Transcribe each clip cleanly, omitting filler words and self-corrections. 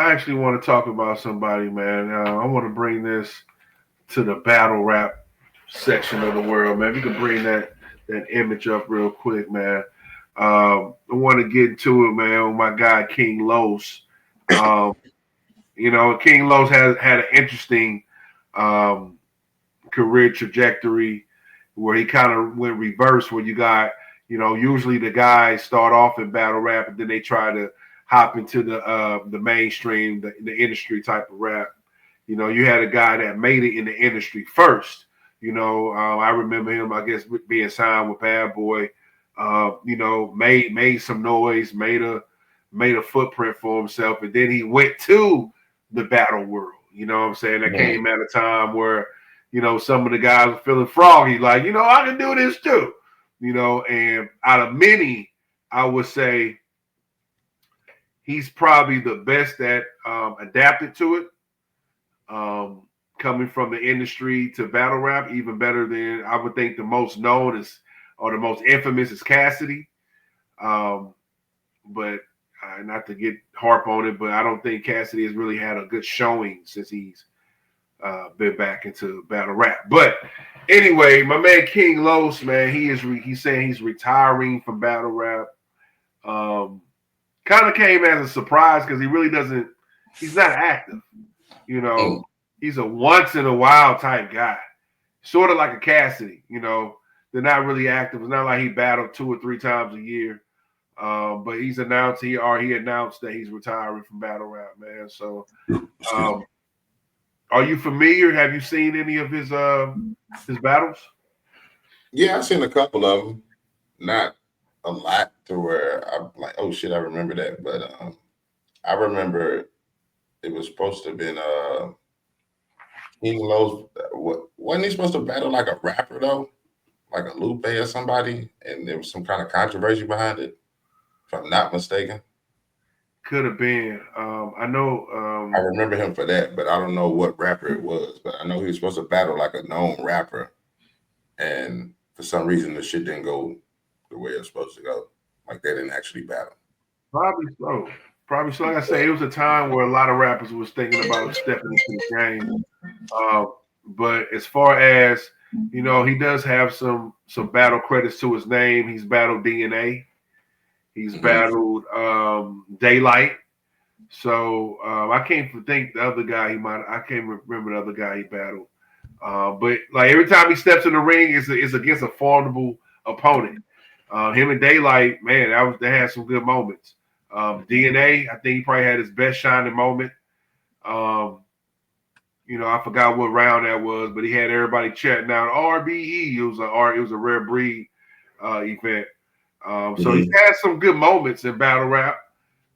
I actually want to talk about somebody, man. I want to bring this to the battle rap section of the world, man. If you can bring that image up real quick, man. I want to get into it, man. With my guy King Los. Um, King Los has had an interesting um, career trajectory where he kind of went reverse. Where you got, usually the guys start off in battle rap and then they try to hop into the mainstream, the industry type of rap. You had a guy that made it in the industry first. I remember him, I guess, being signed with Bad Boy. Made some noise, made a footprint for himself, and then he went to the battle world. You know what I'm saying? That came at a time where, some of the guys were feeling froggy, like, I can do this too. And out of many, I would say he's probably the best that adapted to it. Coming from the industry to battle rap, even better than I would think the most known is, or the most infamous is Cassidy. But not to get harp on it, but I don't think Cassidy has really had a good showing since he's been back into battle rap. But anyway, my man King Los, man, he's saying he's retiring from battle rap. Kind of came as a surprise because he's not active. He's a once in a while type guy, sort of like a Cassidy. They're not really active. It's not like he battled 2 or 3 times a year. But he announced that he's retiring from battle rap, man. So, are you familiar? Have you seen any of his battles? Yeah, I've seen a couple of them. Not a lot to where I'm like, oh shit, I remember that. But I remember it was supposed to have been King Los. Wasn't he supposed to battle like a rapper though, like a Lupe or somebody? And there was some kind of controversy behind it, if I'm not mistaken. Could have been. I know. I remember him for that, but I don't know what rapper it was. But I know he was supposed to battle like a known rapper, and for some reason the shit didn't go the way it was supposed to go. Like they didn't actually battle. Probably so. Probably so. Like I say, it was a time where a lot of rappers was thinking about stepping into the game. But as far as he does have some battle credits to his name. He's battled DNA. He's battled Daylight. So I can't think the other guy I can't remember the other guy he battled. But like every time he steps in the ring, it's against a formidable opponent. Him and Daylight, man, they had some good moments. DNA, I think he probably had his best shining moment. I forgot what round that was, but he had everybody chatting out RBE. It was a rare breed event. So he's had some good moments in battle rap.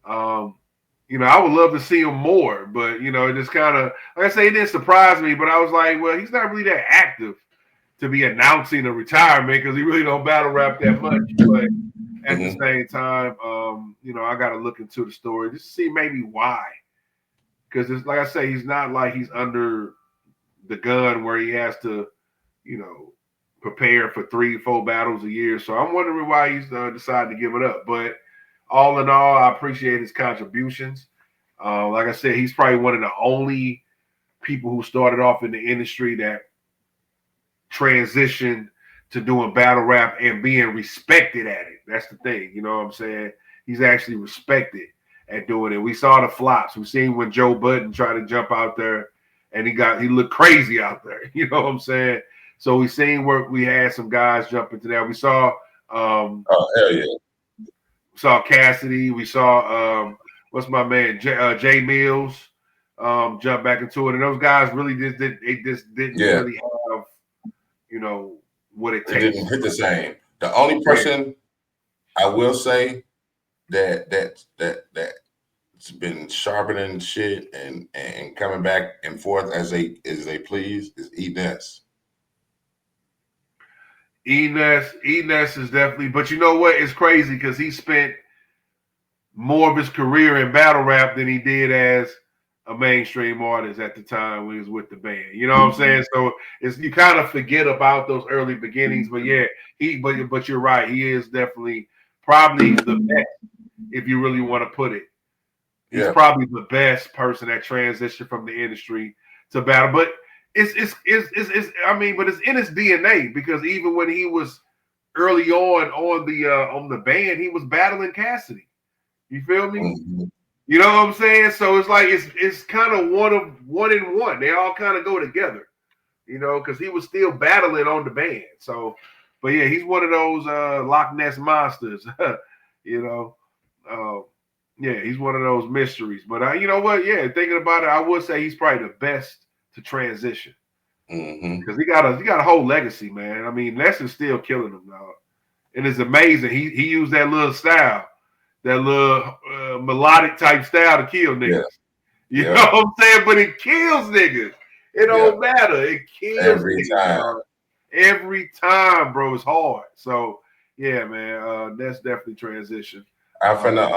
I would love to see him more, but it just kind of, like I say, it didn't surprise me. But I was like, well, he's not really that active to be announcing a retirement because he really don't battle rap that much. But at the same time, I got to look into the story just to see maybe why. Because it's like I say, he's not like he's under the gun where he has to, prepare for 3-4 battles a year. So I'm wondering why he's decided to give it up. But all in all, I appreciate his contributions. Like I said, he's probably one of the only people who started off in the industry that transitioned to doing battle rap and being respected at it. That's the thing. You know what I'm saying? He's actually respected at doing it. We saw the flops. We seen when Joe Budden tried to jump out there and he looked crazy out there. You know what I'm saying? So we seen where we had some guys jump into that. We saw oh hell yeah. We saw Cassidy. We saw what's my man Jay Mills jump back into it. And those guys really didn't really have what it takes. It didn't hit the same. The only person I will say that's been sharpening shit and coming back and forth as they please is E-Ness. E-Ness is definitely, but you know what? It's crazy because he spent more of his career in battle rap than he did as a mainstream artist at the time when he was with the band. You know what I'm saying? So you kind of forget about those early beginnings. But yeah, but you're right. He is definitely probably the best if you really want to put it. He's probably the best person that transitioned from the industry to battle. But it's I mean, but it's in his DNA because even when he was early on the band, he was battling Cassidy. You feel me? Mm-hmm. You know what I'm saying? So it's like it's kind of one in one. They all kind of go together, you know, because he was still battling on the band. So, but yeah, he's one of those Loch Ness monsters, you know. Yeah, he's one of those mysteries. But you know what? Yeah, thinking about it, I would say he's probably the best to transition because he got a whole legacy, man. I mean, Ness still killing him now, and it's amazing. He used that little style, that little melodic type style to kill niggas. You know what I'm saying? But it kills niggas. It don't matter. It kills every niggas, time. bro. Every time, bro. It's hard. So yeah, man. That's definitely transition. I finna